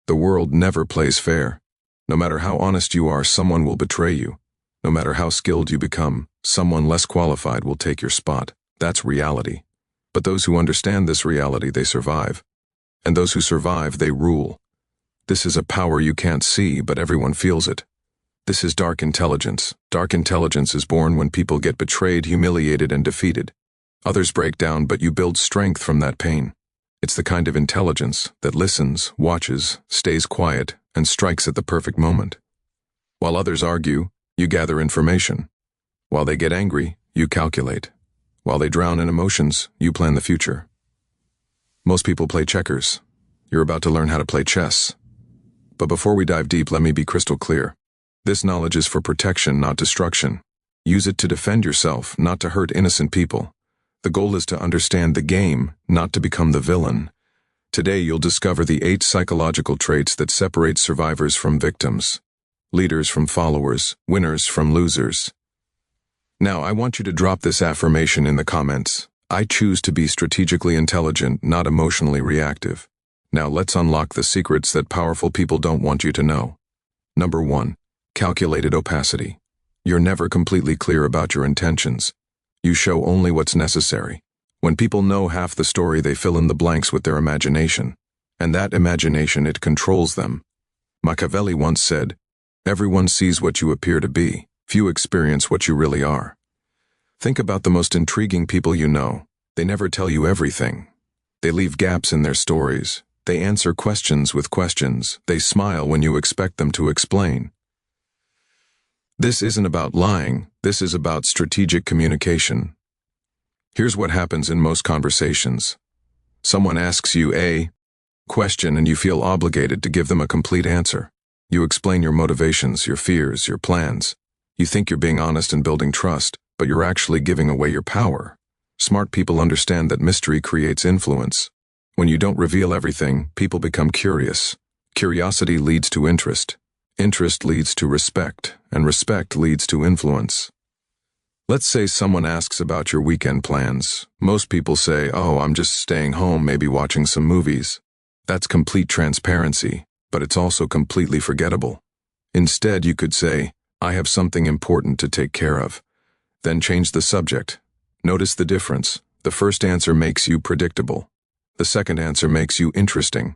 The world never plays fair. No matter how honest you are, someone will betray you. No matter how skilled you become, someone less qualified will take your spot. That's reality. But those who understand this reality, they survive. And those who survive, they rule. This is a power you can't see, but everyone feels it. This is dark intelligence. Dark intelligence is born when people get betrayed, humiliated, and defeated. Others break down, but you build strength from that pain. It's the kind of intelligence that listens, watches, stays quiet, and strikes at the perfect moment. While others argue, you gather information. While they get angry, you calculate. While they drown in emotions, you plan the future. Most people play checkers. You're about to learn how to play chess. But before we dive deep, let me be crystal clear. This knowledge is for protection, not destruction. Use it to defend yourself, not to hurt innocent people. The goal is to understand the game, not to become the villain. Today you'll discover the 8 psychological traits that separate survivors from victims, leaders from followers, winners from losers. Now, I want you to drop this affirmation in the comments. I choose to be strategically intelligent, not emotionally reactive. Now let's unlock the secrets that powerful people don't want you to know. Number 1. Calculated opacity. You're never completely clear about your intentions. You show only what's necessary. When people know half the story, they fill in the blanks with their imagination. And that imagination, it controls them. Machiavelli once said, "Everyone sees what you appear to be. Few experience what you really are." Think about the most intriguing people you know. They never tell you everything. They leave gaps in their stories. They answer questions with questions. They smile when you expect them to explain. This isn't about lying. This is about strategic communication. Here's what happens in most conversations. Someone asks you a question and you feel obligated to give them a complete answer. You explain your motivations, your fears, your plans. You think you're being honest and building trust, but you're actually giving away your power. Smart people understand that mystery creates influence. When you don't reveal everything, people become curious. Curiosity leads to interest. Interest leads to respect, and respect leads to influence. Let's say someone asks about your weekend plans. Most people say, "Oh, I'm just staying home, maybe watching some movies." That's complete transparency, but it's also completely forgettable. Instead, you could say, "I have something important to take care of." Then change the subject. Notice the difference. The first answer makes you predictable. The second answer makes you interesting.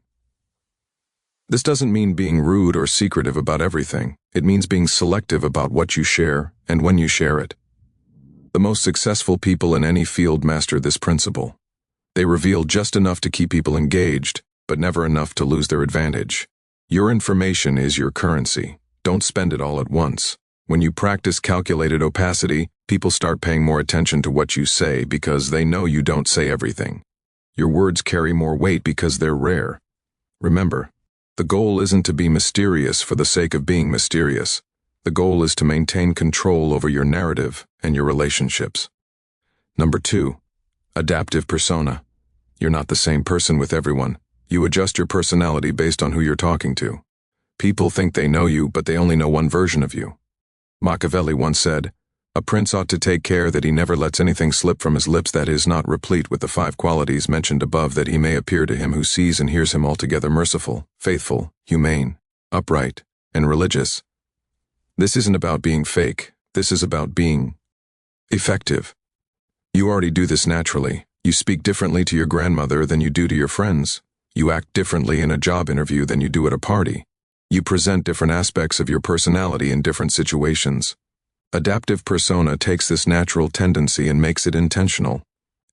This doesn't mean being rude or secretive about everything. It means being selective about what you share and when you share it. The most successful people in any field master this principle. They reveal just enough to keep people engaged, but never enough to lose their advantage. Your information is your currency. Don't spend it all at once. When you practice calculated opacity, people start paying more attention to what you say because they know you don't say everything. Your words carry more weight because they're rare. Remember, the goal isn't to be mysterious for the sake of being mysterious. The goal is to maintain control over your narrative and your relationships. Number 2, adaptive persona. You're not the same person with everyone. You adjust your personality based on who you're talking to. People think they know you, but they only know one version of you. Machiavelli once said, "A prince ought to take care that he never lets anything slip from his lips that is not replete with the 5 qualities mentioned above, that he may appear to him who sees and hears him altogether merciful, faithful, humane, upright, and religious." This isn't about being fake. This is about being effective. You already do this naturally. You speak differently to your grandmother than you do to your friends. You act differently in a job interview than you do at a party. You present different aspects of your personality in different situations. Adaptive persona takes this natural tendency and makes it intentional.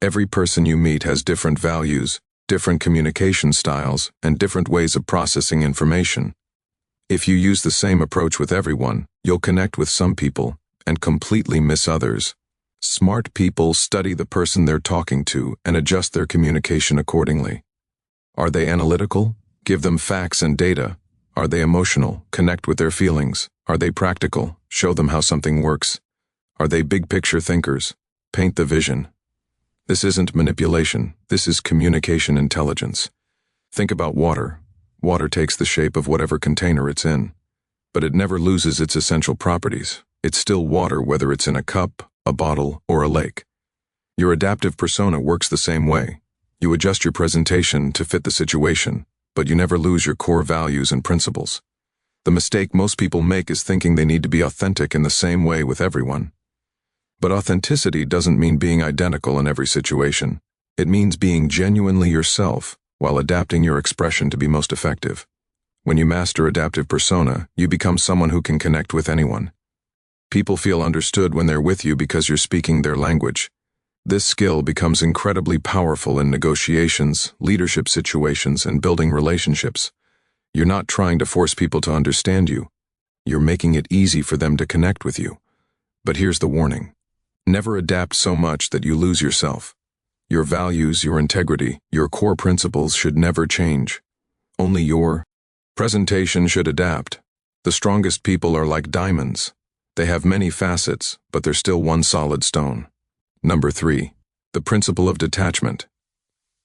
Every person you meet has different values, different communication styles, and different ways of processing information. If you use the same approach with everyone, you'll connect with some people and completely miss others. Smart people study the person they're talking to and adjust their communication accordingly. Are they analytical? Give them facts and data. Are they emotional? Connect with their feelings. Are they practical? Show them how something works. Are they big-picture thinkers? Paint the vision. This isn't manipulation. This is communication intelligence. Think about water. Water takes the shape of whatever container it's in, but it never loses its essential properties. It's still water whether it's in a cup, a bottle, or a lake. Your adaptive persona works the same way. You adjust your presentation to fit the situation. but you never lose your core values and principles. The mistake most people make is thinking they need to be authentic in the same way with everyone. But authenticity doesn't mean being identical in every situation. It means being genuinely yourself while adapting your expression to be most effective. When you master adaptive persona, you become someone who can connect with anyone. People feel understood when they're with you because you're speaking their language. This skill becomes incredibly powerful in negotiations, leadership situations, and building relationships. You're not trying to force people to understand you. You're making it easy for them to connect with you. But here's the warning. Never adapt so much that you lose yourself. Your values, your integrity, your core principles should never change. Only your presentation should adapt. The strongest people are like diamonds. They have many facets, but they're still one solid stone. Number 3, the principle of detachment.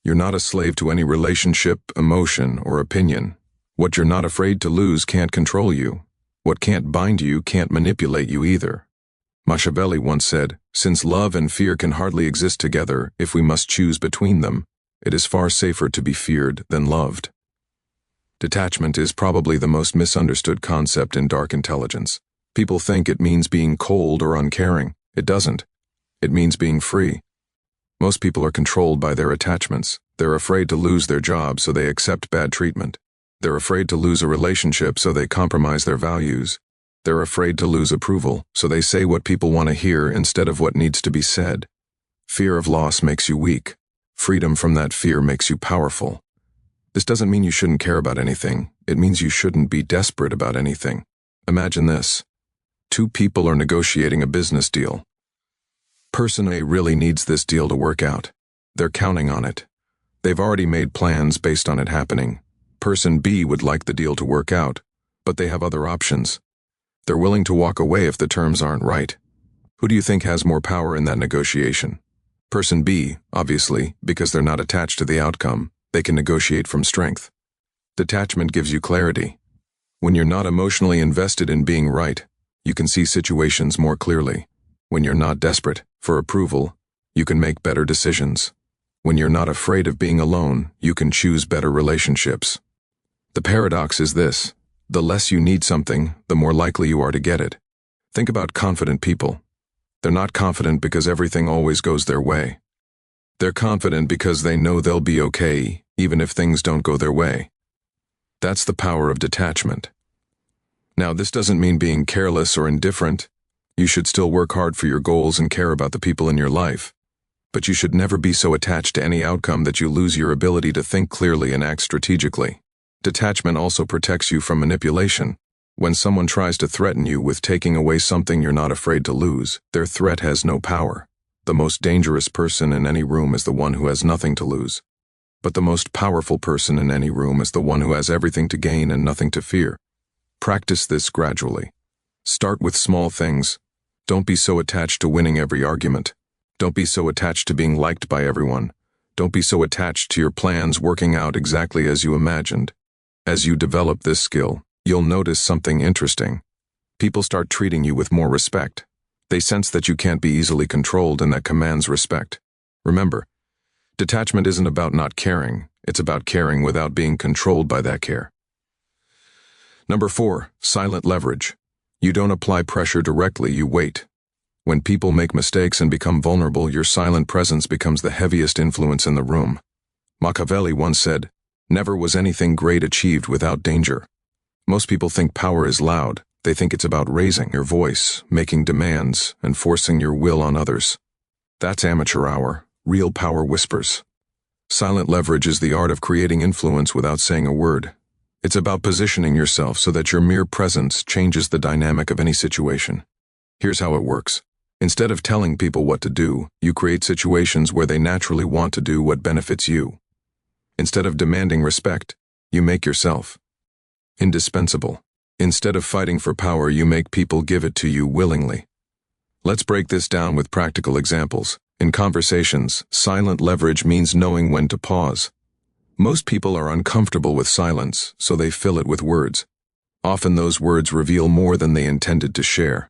You're not a slave to any relationship, emotion, or opinion. What you're not afraid to lose can't control you. What can't bind you can't manipulate you either. Machiavelli once said, "Since love and fear can hardly exist together, if we must choose between them, it is far safer to be feared than loved." Detachment is probably the most misunderstood concept in dark intelligence. People think it means being cold or uncaring. It doesn't. It means being free. Most people are controlled by their attachments. They're afraid to lose their job, so they accept bad treatment. They're afraid to lose a relationship, so they compromise their values. They're afraid to lose approval, so they say what people want to hear instead of what needs to be said. Fear of loss makes you weak. Freedom from that fear makes you powerful. This doesn't mean you shouldn't care about anything. It means you shouldn't be desperate about anything. Imagine this. 2 people are negotiating a business deal. Person A really needs this deal to work out. They're counting on it. They've already made plans based on it happening. Person B would like the deal to work out, but they have other options. They're willing to walk away if the terms aren't right. Who do you think has more power in that negotiation? Person B, obviously, because they're not attached to the outcome. They can negotiate from strength. Detachment gives you clarity. When you're not emotionally invested in being right, you can see situations more clearly. When you're not desperate for approval, you can make better decisions. When you're not afraid of being alone, you can choose better relationships. The paradox is this. The less you need something, the more likely you are to get it. Think about confident people. They're not confident because everything always goes their way. They're confident because they know they'll be okay, even if things don't go their way. That's the power of detachment. Now, this doesn't mean being careless or indifferent. You should still work hard for your goals and care about the people in your life. But you should never be so attached to any outcome that you lose your ability to think clearly and act strategically. Detachment also protects you from manipulation. When someone tries to threaten you with taking away something you're not afraid to lose, their threat has no power. The most dangerous person in any room is the one who has nothing to lose. But the most powerful person in any room is the one who has everything to gain and nothing to fear. Practice this gradually. Start with small things. Don't be so attached to winning every argument. Don't be so attached to being liked by everyone. Don't be so attached to your plans working out exactly as you imagined. As you develop this skill, you'll notice something interesting. People start treating you with more respect. They sense that you can't be easily controlled and that commands respect. Remember, detachment isn't about not caring. It's about caring without being controlled by that care. Number 4, silent leverage. You don't apply pressure directly, you wait. When people make mistakes and become vulnerable, your silent presence becomes the heaviest influence in the room. Machiavelli once said, "Never was anything great achieved without danger." Most people think power is loud. They think it's about raising your voice, making demands, and forcing your will on others. That's amateur hour. Real power whispers. Silent leverage is the art of creating influence without saying a word. It's about positioning yourself so that your mere presence changes the dynamic of any situation. Here's how it works. Instead of telling people what to do, you create situations where they naturally want to do what benefits you. Instead of demanding respect, you make yourself indispensable. Instead of fighting for power, you make people give it to you willingly. Let's break this down with practical examples. In conversations, silent leverage means knowing when to pause. Most people are uncomfortable with silence, so they fill it with words. Often those words reveal more than they intended to share.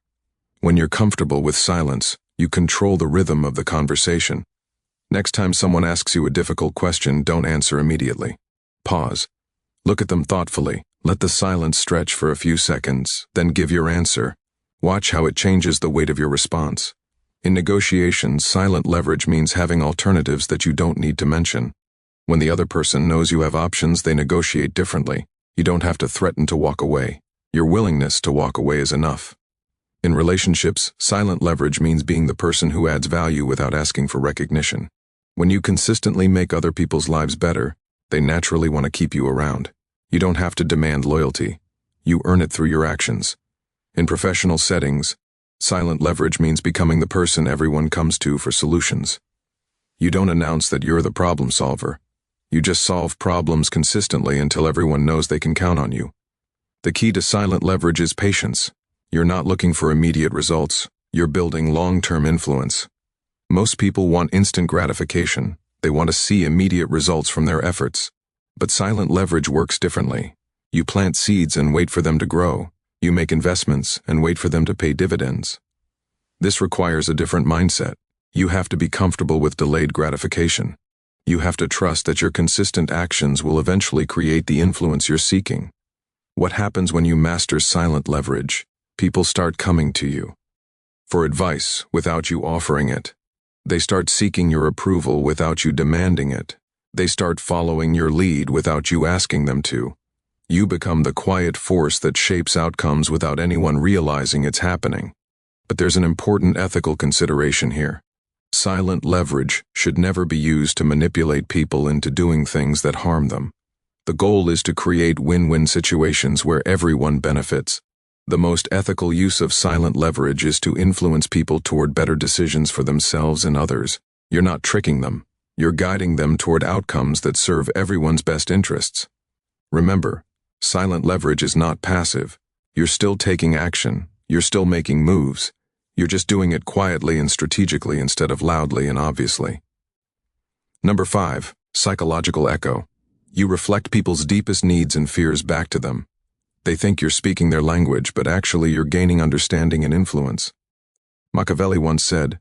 When you're comfortable with silence, you control the rhythm of the conversation. Next time someone asks you a difficult question, don't answer immediately. Pause. Look at them thoughtfully. Let the silence stretch for a few seconds, then give your answer. Watch how it changes the weight of your response. In negotiations, silent leverage means having alternatives that you don't need to mention. When the other person knows you have options, they negotiate differently. You don't have to threaten to walk away. Your willingness to walk away is enough. In relationships, silent leverage means being the person who adds value without asking for recognition. When you consistently make other people's lives better, they naturally want to keep you around. You don't have to demand loyalty. You earn it through your actions. In professional settings, silent leverage means becoming the person everyone comes to for solutions. You don't announce that you're the problem solver. You just solve problems consistently until everyone knows they can count on you. The key to silent leverage is patience. You're not looking for immediate results. You're building long-term influence. Most people want instant gratification. They want to see immediate results from their efforts. But silent leverage works differently. You plant seeds and wait for them to grow. You make investments and wait for them to pay dividends. This requires a different mindset. You have to be comfortable with delayed gratification. You have to trust that your consistent actions will eventually create the influence you're seeking. What happens when you master silent leverage? People start coming to you for advice without you offering it. They start seeking your approval without you demanding it. They start following your lead without you asking them to. You become the quiet force that shapes outcomes without anyone realizing it's happening. But there's an important ethical consideration here. Silent leverage should never be used to manipulate people into doing things that harm them. The goal is to create win-win situations where everyone benefits. The most ethical use of silent leverage is to influence people toward better decisions for themselves and others. You're not tricking them. You're guiding them toward outcomes that serve everyone's best interests. Remember, silent leverage is not passive. You're still taking action. You're still making moves. You're just doing it quietly and strategically instead of loudly and obviously. Number 5, psychological echo. You reflect people's deepest needs and fears back to them. They think you're speaking their language, but actually you're gaining understanding and influence. Machiavelli once said,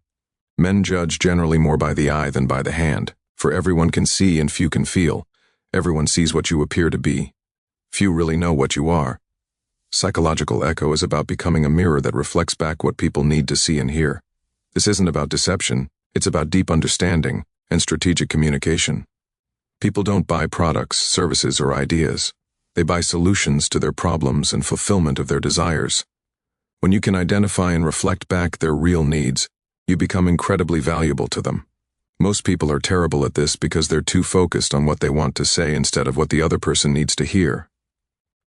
"Men judge generally more by the eye than by the hand, for everyone can see and few can feel. Everyone sees what you appear to be. Few really know what you are." Psychological echo is about becoming a mirror that reflects back what people need to see and hear. This isn't about deception, it's about deep understanding and strategic communication. People don't buy products, services, or ideas. They buy solutions to their problems and fulfillment of their desires. When you can identify and reflect back their real needs, you become incredibly valuable to them. Most people are terrible at this because they're too focused on what they want to say instead of what the other person needs to hear.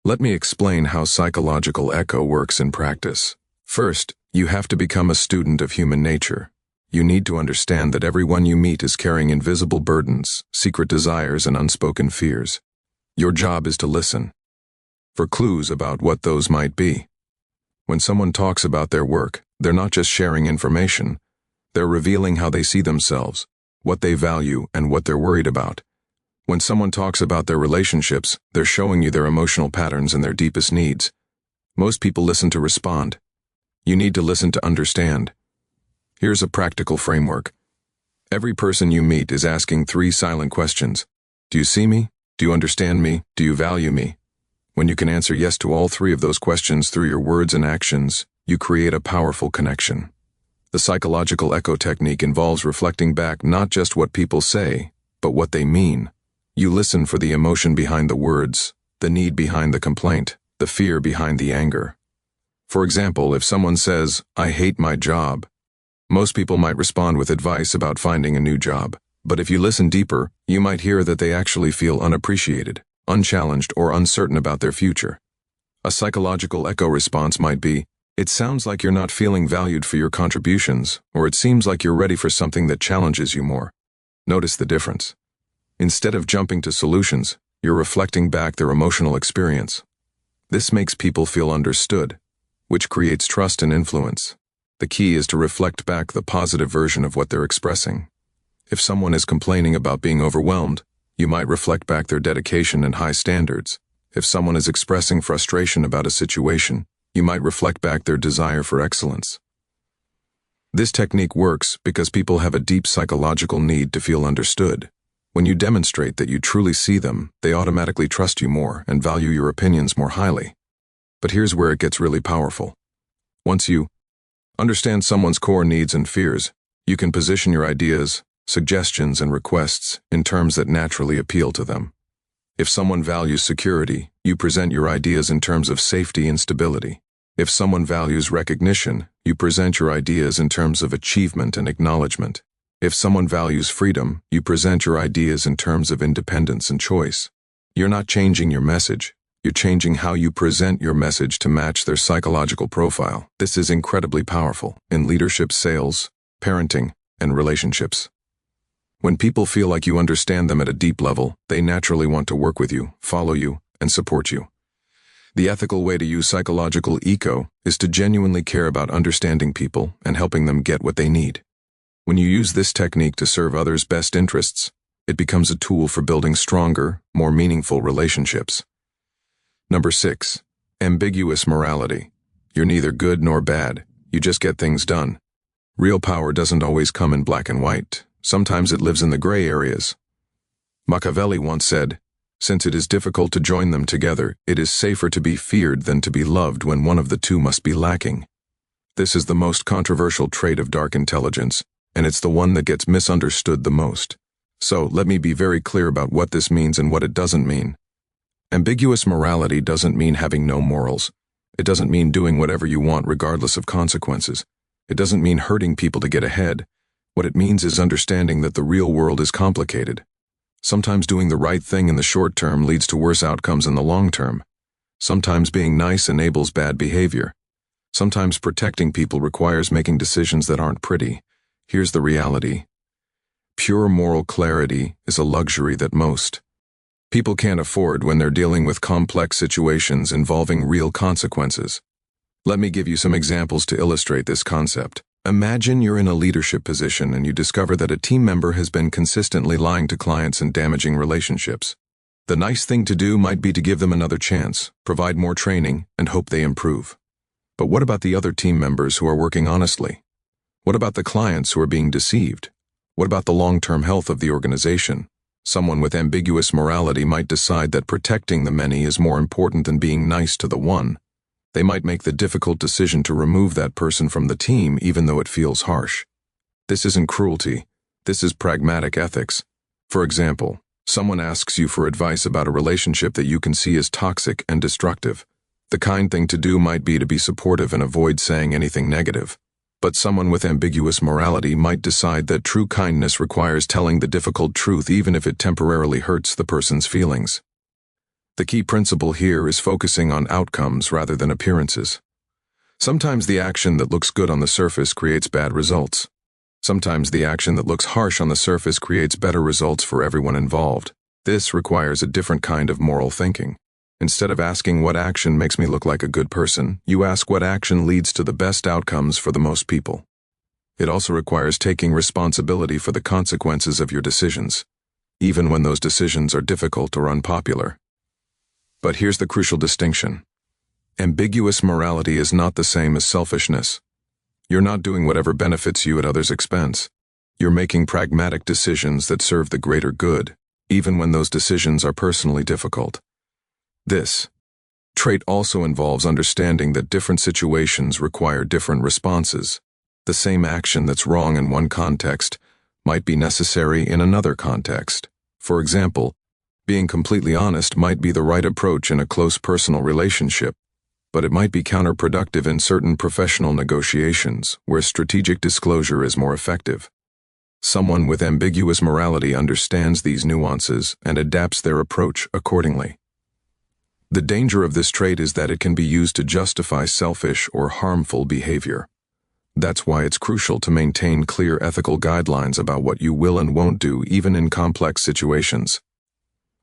Let me explain how psychological echo works in practice. First, you have to become a student of human nature. You need to understand that everyone you meet is carrying invisible burdens, secret desires, and unspoken fears. Your job is to listen for clues about what those might be. When someone talks about their work, they're not just sharing information. They're revealing how they see themselves, what they value, and what they're worried about. When someone talks about their relationships, they're showing you their emotional patterns and their deepest needs. Most people listen to respond. You need to listen to understand. Here's a practical framework. Every person you meet is asking 3 silent questions. Do you see me? Do you understand me? Do you value me? When you can answer yes to all 3 of those questions through your words and actions, you create a powerful connection. The psychological echo technique involves reflecting back not just what people say, but what they mean. You listen for the emotion behind the words, the need behind the complaint, the fear behind the anger. For example, if someone says, "I hate my job," most people might respond with advice about finding a new job. But if you listen deeper, you might hear that they actually feel unappreciated, unchallenged, or uncertain about their future. A psychological echo response might be, "It sounds like you're not feeling valued for your contributions," or "It seems like you're ready for something that challenges you more." Notice the difference. Instead of jumping to solutions, you're reflecting back their emotional experience. This makes people feel understood, which creates trust and influence. The key is to reflect back the positive version of what they're expressing. If someone is complaining about being overwhelmed, you might reflect back their dedication and high standards. If someone is expressing frustration about a situation, you might reflect back their desire for excellence. This technique works because people have a deep psychological need to feel understood. When you demonstrate that you truly see them, they automatically trust you more and value your opinions more highly. But here's where it gets really powerful. Once you understand someone's core needs and fears, you can position your ideas, suggestions, and requests in terms that naturally appeal to them. If someone values security, you present your ideas in terms of safety and stability. If someone values recognition, you present your ideas in terms of achievement and acknowledgement. If someone values freedom, you present your ideas in terms of independence and choice. You're not changing your message. You're changing how you present your message to match their psychological profile. This is incredibly powerful in leadership, sales, parenting, and relationships. When people feel like you understand them at a deep level, they naturally want to work with you, follow you, and support you. The ethical way to use psychological eco is to genuinely care about understanding people and helping them get what they need. When you use this technique to serve others' best interests, it becomes a tool for building stronger, more meaningful relationships. Number 6. Ambiguous morality. You're neither good nor bad. You just get things done. Real power doesn't always come in black and white. Sometimes it lives in the gray areas. Machiavelli once said, "Since it is difficult to join them together, it is safer to be feared than to be loved when one of the two must be lacking." This is the most controversial trait of dark intelligence, and it's the one that gets misunderstood the most. So let me be very clear about what this means and what it doesn't mean. Ambiguous morality doesn't mean having no morals. It doesn't mean doing whatever you want regardless of consequences. It doesn't mean hurting people to get ahead. What it means is understanding that the real world is complicated. Sometimes doing the right thing in the short term leads to worse outcomes in the long term. Sometimes being nice enables bad behavior. Sometimes protecting people requires making decisions that aren't pretty. Here's the reality. Pure moral clarity is a luxury that most people can't afford when they're dealing with complex situations involving real consequences. Let me give you some examples to illustrate this concept. Imagine you're in a leadership position and you discover that a team member has been consistently lying to clients and damaging relationships. The nice thing to do might be to give them another chance, provide more training, and hope they improve. But what about the other team members who are working honestly? What about the clients who are being deceived? What about the long-term health of the organization? Someone with ambiguous morality might decide that protecting the many is more important than being nice to the one. They might make the difficult decision to remove that person from the team even though it feels harsh. This isn't cruelty. This is pragmatic ethics. For example, someone asks you for advice about a relationship that you can see as toxic and destructive. The kind thing to do might be to be supportive and avoid saying anything negative. But someone with ambiguous morality might decide that true kindness requires telling the difficult truth even if it temporarily hurts the person's feelings. The key principle here is focusing on outcomes rather than appearances. Sometimes the action that looks good on the surface creates bad results. Sometimes the action that looks harsh on the surface creates better results for everyone involved. This requires a different kind of moral thinking. Instead of asking what action makes me look like a good person, you ask what action leads to the best outcomes for the most people. It also requires taking responsibility for the consequences of your decisions, even when those decisions are difficult or unpopular. But here's the crucial distinction. Ambiguous morality is not the same as selfishness. You're not doing whatever benefits you at others' expense. You're making pragmatic decisions that serve the greater good, even when those decisions are personally difficult. This trait also involves understanding that different situations require different responses. The same action that's wrong in one context might be necessary in another context. For example, being completely honest might be the right approach in a close personal relationship, but it might be counterproductive in certain professional negotiations where strategic disclosure is more effective. Someone with ambiguous morality understands these nuances and adapts their approach accordingly. The danger of this trait is that it can be used to justify selfish or harmful behavior. That's why it's crucial to maintain clear ethical guidelines about what you will and won't do even in complex situations.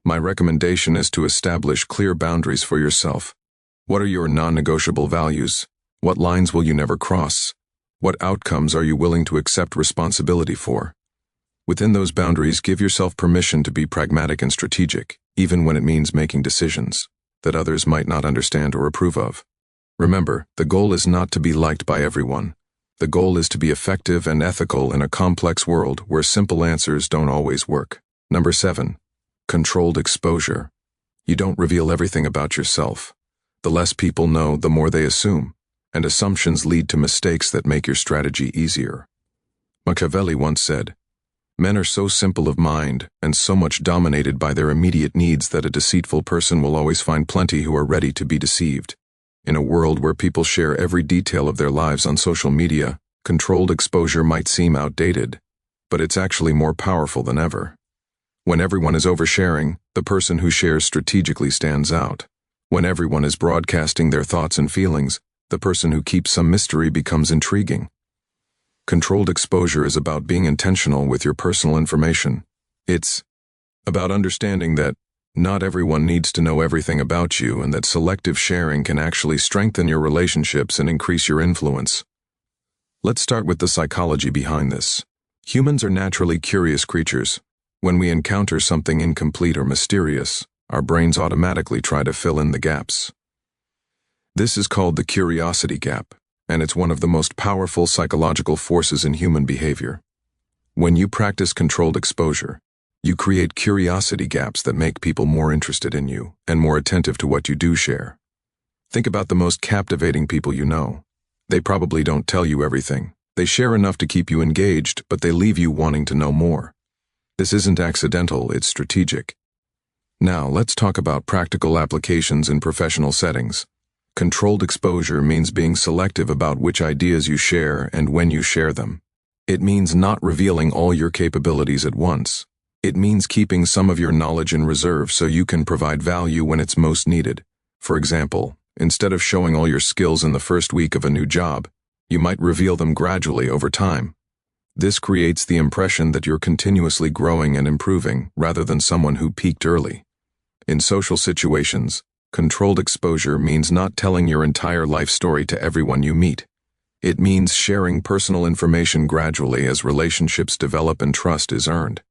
My recommendation is to establish clear boundaries for yourself. What are your non-negotiable values? What lines will you never cross? What outcomes are you willing to accept responsibility for? Within those boundaries, give yourself permission to be pragmatic and strategic, even when it means making decisions that others might not understand or approve of. Remember, the goal is not to be liked by everyone. The goal is to be effective and ethical in a complex world where simple answers don't always work. Number 7. Controlled exposure. You don't reveal everything about yourself. The less people know, the more they assume, and assumptions lead to mistakes that make your strategy easier. Machiavelli once said, "Men are so simple of mind and so much dominated by their immediate needs that a deceitful person will always find plenty who are ready to be deceived." In a world where people share every detail of their lives on social media, controlled exposure might seem outdated, but it's actually more powerful than ever. When everyone is oversharing, the person who shares strategically stands out. When everyone is broadcasting their thoughts and feelings, the person who keeps some mystery becomes intriguing. Controlled exposure is about being intentional with your personal information. It's about understanding that not everyone needs to know everything about you, and that selective sharing can actually strengthen your relationships and increase your influence. Let's start with the psychology behind this. Humans are naturally curious creatures. When we encounter something incomplete or mysterious, our brains automatically try to fill in the gaps. This is called the curiosity gap, and it's one of the most powerful psychological forces in human behavior. When you practice controlled exposure, you create curiosity gaps that make people more interested in you and more attentive to what you do share. Think about the most captivating people you know. They probably don't tell you everything. They share enough to keep you engaged, but they leave you wanting to know more. This isn't accidental, it's strategic. Now, let's talk about practical applications in professional settings. Controlled exposure means being selective about which ideas you share and when you share them. It means not revealing all your capabilities at once. It means keeping some of your knowledge in reserve so you can provide value when it's most needed. For example, instead of showing all your skills in the first week of a new job, you might reveal them gradually over time. This creates the impression that you're continuously growing and improving rather than someone who peaked early. In social situations, controlled exposure means not telling your entire life story to everyone you meet. It means sharing personal information gradually as relationships develop and trust is earned.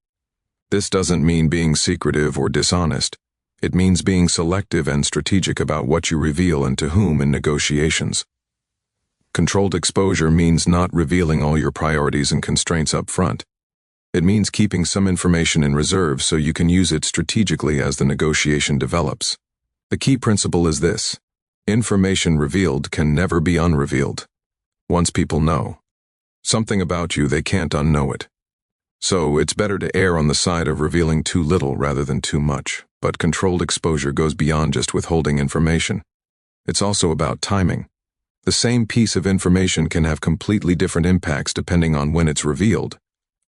This doesn't mean being secretive or dishonest. It means being selective and strategic about what you reveal and to whom in negotiations. Controlled exposure means not revealing all your priorities and constraints up front. It means keeping some information in reserve so you can use it strategically as the negotiation develops. The key principle is this: information revealed can never be unrevealed. Once people know something about you, they can't unknow it. So it's better to err on the side of revealing too little rather than too much. But controlled exposure goes beyond just withholding information. It's also about timing. The same piece of information can have completely different impacts depending on when it's revealed.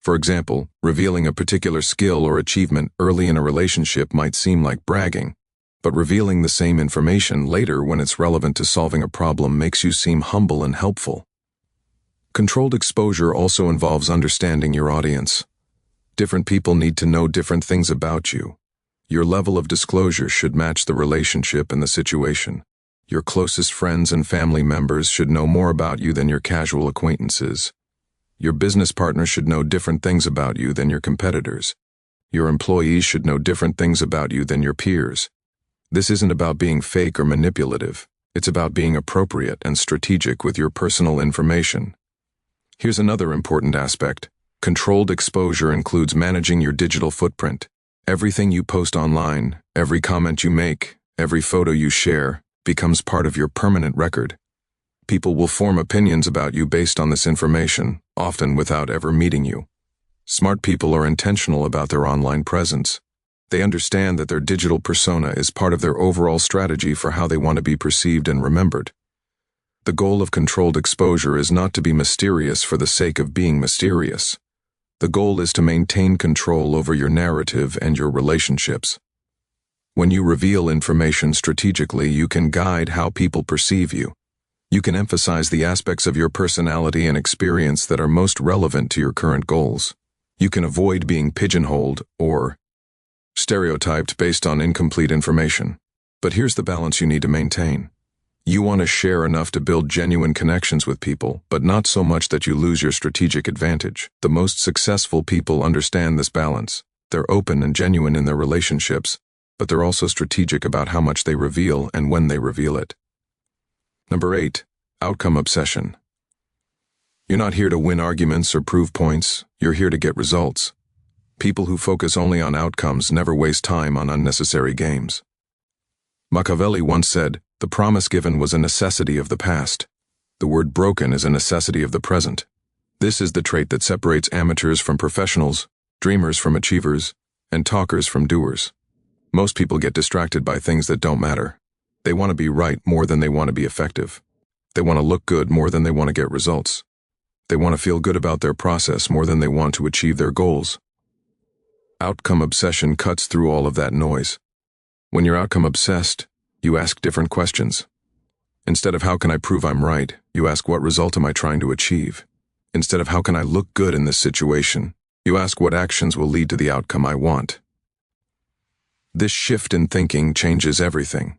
For example, revealing a particular skill or achievement early in a relationship might seem like bragging, but revealing the same information later when it's relevant to solving a problem makes you seem humble and helpful. Controlled exposure also involves understanding your audience. Different people need to know different things about you. Your level of disclosure should match the relationship and the situation. Your closest friends and family members should know more about you than your casual acquaintances. Your business partner should know different things about you than your competitors. Your employees should know different things about you than your peers. This isn't about being fake or manipulative. It's about being appropriate and strategic with your personal information. Here's another important aspect. Controlled exposure includes managing your digital footprint. Everything you post online, every comment you make, every photo you share, becomes part of your permanent record. People will form opinions about you based on this information, often without ever meeting you. Smart people are intentional about their online presence. They understand that their digital persona is part of their overall strategy for how they want to be perceived and remembered. The goal of controlled exposure is not to be mysterious for the sake of being mysterious. The goal is to maintain control over your narrative and your relationships. When you reveal information strategically, you can guide how people perceive you. You can emphasize the aspects of your personality and experience that are most relevant to your current goals. You can avoid being pigeonholed or stereotyped based on incomplete information. But here's the balance you need to maintain. You want to share enough to build genuine connections with people, but not so much that you lose your strategic advantage. The most successful people understand this balance. They're open and genuine in their relationships, but they're also strategic about how much they reveal and when they reveal it. Number 8, outcome obsession. You're not here to win arguments or prove points. You're here to get results. People who focus only on outcomes never waste time on unnecessary games. Machiavelli once said, "The promise given was a necessity of the past. The word broken is a necessity of the present." This is the trait that separates amateurs from professionals, dreamers from achievers, and talkers from doers. Most people get distracted by things that don't matter. They want to be right more than they want to be effective. They want to look good more than they want to get results. They want to feel good about their process more than they want to achieve their goals. Outcome obsession cuts through all of that noise. When you're outcome obsessed, you ask different questions. Instead of how can I prove I'm right, you ask what result am I trying to achieve. Instead of how can I look good in this situation, you ask what actions will lead to the outcome I want. This shift in thinking changes everything.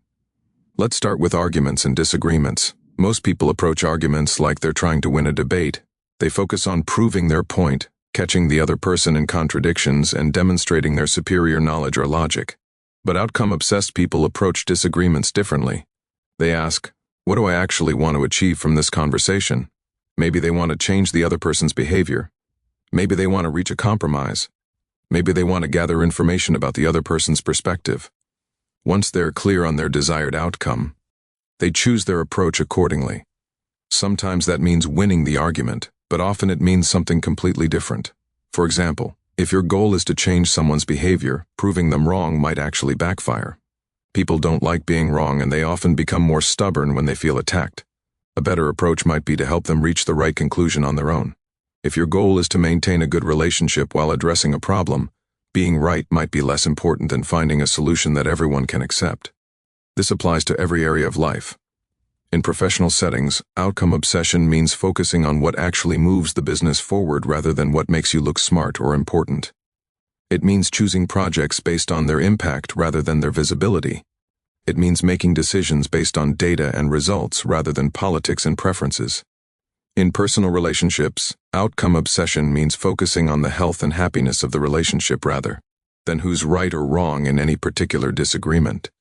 Let's start with arguments and disagreements. Most people approach arguments like they're trying to win a debate. They focus on proving their point, catching the other person in contradictions, and demonstrating their superior knowledge or logic. But outcome-obsessed people approach disagreements differently. They ask, what do I actually want to achieve from this conversation? Maybe they want to change the other person's behavior. Maybe they want to reach a compromise. Maybe they want to gather information about the other person's perspective. Once they're clear on their desired outcome, they choose their approach accordingly. Sometimes that means winning the argument, but often it means something completely different. For example, if your goal is to change someone's behavior, proving them wrong might actually backfire. People don't like being wrong, and they often become more stubborn when they feel attacked. A better approach might be to help them reach the right conclusion on their own. If your goal is to maintain a good relationship while addressing a problem, being right might be less important than finding a solution that everyone can accept. This applies to every area of life. In professional settings, outcome obsession means focusing on what actually moves the business forward rather than what makes you look smart or important. It means choosing projects based on their impact rather than their visibility. It means making decisions based on data and results rather than politics and preferences. In personal relationships, outcome obsession means focusing on the health and happiness of the relationship rather than who's right or wrong in any particular disagreement.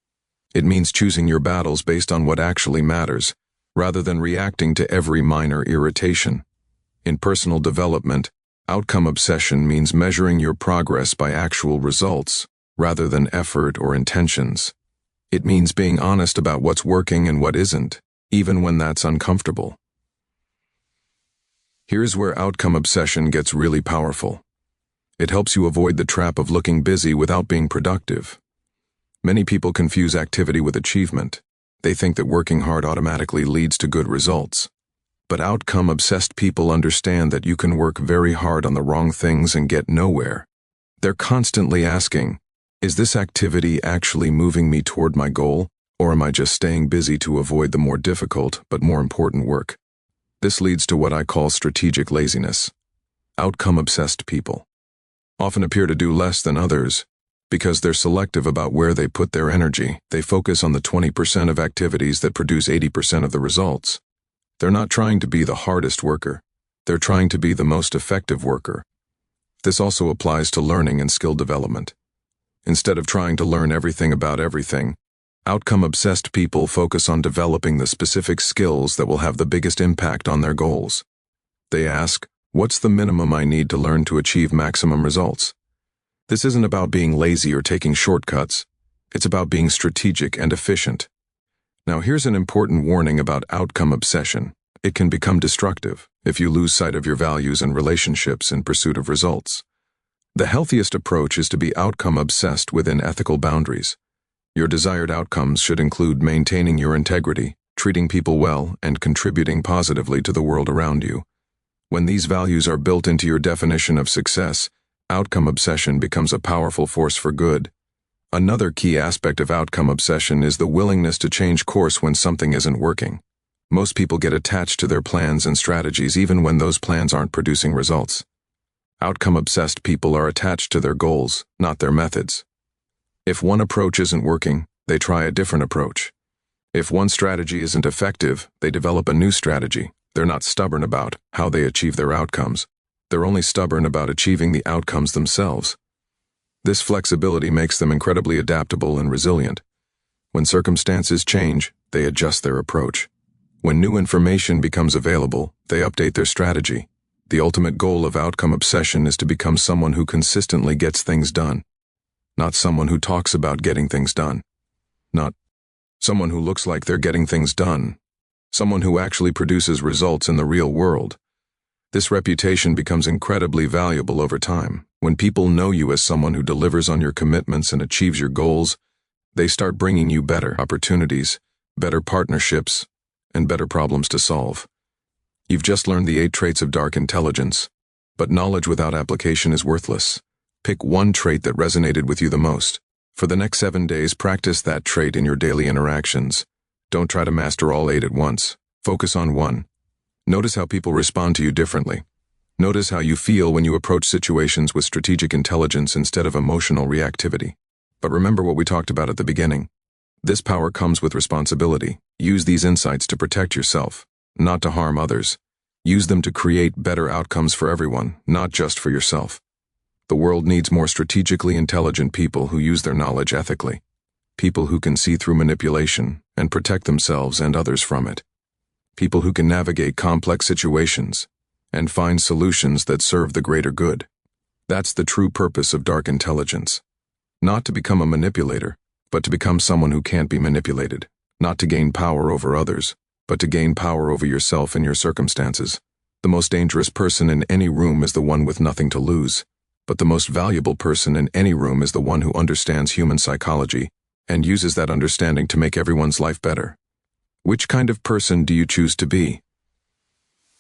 It means choosing your battles based on what actually matters, rather than reacting to every minor irritation. In personal development, outcome obsession means measuring your progress by actual results, rather than effort or intentions. It means being honest about what's working and what isn't, even when that's uncomfortable. Here's where outcome obsession gets really powerful. It helps you avoid the trap of looking busy without being productive. Many people confuse activity with achievement. They think that working hard automatically leads to good results. But outcome-obsessed people understand that you can work very hard on the wrong things and get nowhere. They're constantly asking, is this activity actually moving me toward my goal, or am I just staying busy to avoid the more difficult but more important work? This leads to what I call strategic laziness. Outcome-obsessed people often appear to do less than others, because they're selective about where they put their energy. They focus on the 20% of activities that produce 80% of the results. They're not trying to be the hardest worker. They're trying to be the most effective worker. This also applies to learning and skill development. Instead of trying to learn everything about everything, outcome-obsessed people focus on developing the specific skills that will have the biggest impact on their goals. They ask, what's the minimum I need to learn to achieve maximum results? This isn't about being lazy or taking shortcuts. It's about being strategic and efficient. Now here's an important warning about outcome obsession. It can become destructive if you lose sight of your values and relationships in pursuit of results. The healthiest approach is to be outcome obsessed within ethical boundaries. Your desired outcomes should include maintaining your integrity, treating people well, and contributing positively to the world around you. When these values are built into your definition of success, outcome obsession becomes a powerful force for good. Another key aspect of outcome obsession is the willingness to change course when something isn't working. Most people get attached to their plans and strategies even when those plans aren't producing results. Outcome-obsessed people are attached to their goals, not their methods. If one approach isn't working, they try a different approach. If one strategy isn't effective, they develop a new strategy. They're not stubborn about how they achieve their outcomes. They're only stubborn about achieving the outcomes themselves. This flexibility makes them incredibly adaptable and resilient. When circumstances change, they adjust their approach. When new information becomes available, they update their strategy. The ultimate goal of outcome obsession is to become someone who consistently gets things done. Not someone who talks about getting things done. Not someone who looks like they're getting things done. Someone who actually produces results in the real world. This reputation becomes incredibly valuable over time. When people know you as someone who delivers on your commitments and achieves your goals, they start bringing you better opportunities, better partnerships, and better problems to solve. You've just learned the 8 traits of dark intelligence, but knowledge without application is worthless. Pick one trait that resonated with you the most. For the next 7 days, practice that trait in your daily interactions. Don't try to master all 8 at once. Focus on one. Notice how people respond to you differently. Notice how you feel when you approach situations with strategic intelligence instead of emotional reactivity. But remember what we talked about at the beginning. This power comes with responsibility. Use these insights to protect yourself, not to harm others. Use them to create better outcomes for everyone, not just for yourself. The world needs more strategically intelligent people who use their knowledge ethically. People who can see through manipulation and protect themselves and others from it. People who can navigate complex situations and find solutions that serve the greater good. That's the true purpose of dark intelligence. Not to become a manipulator, but to become someone who can't be manipulated. Not to gain power over others, but to gain power over yourself and your circumstances. The most dangerous person in any room is the one with nothing to lose, but the most valuable person in any room is the one who understands human psychology and uses that understanding to make everyone's life better. Which kind of person do you choose to be?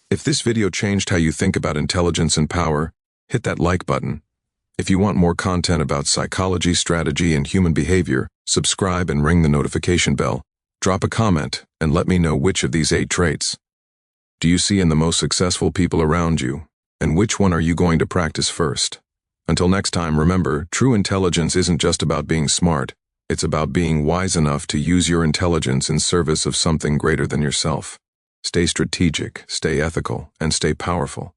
If this video changed how you think about intelligence and power, hit that like button. If you want more content about psychology, strategy, and human behavior, subscribe and ring the notification bell. Drop a comment and let me know which of these 8 traits do you see in the most successful people around you, and which one are you going to practice first? Until next time, remember, true intelligence isn't just about being smart. It's about being wise enough to use your intelligence in service of something greater than yourself. Stay strategic, stay ethical, and stay powerful.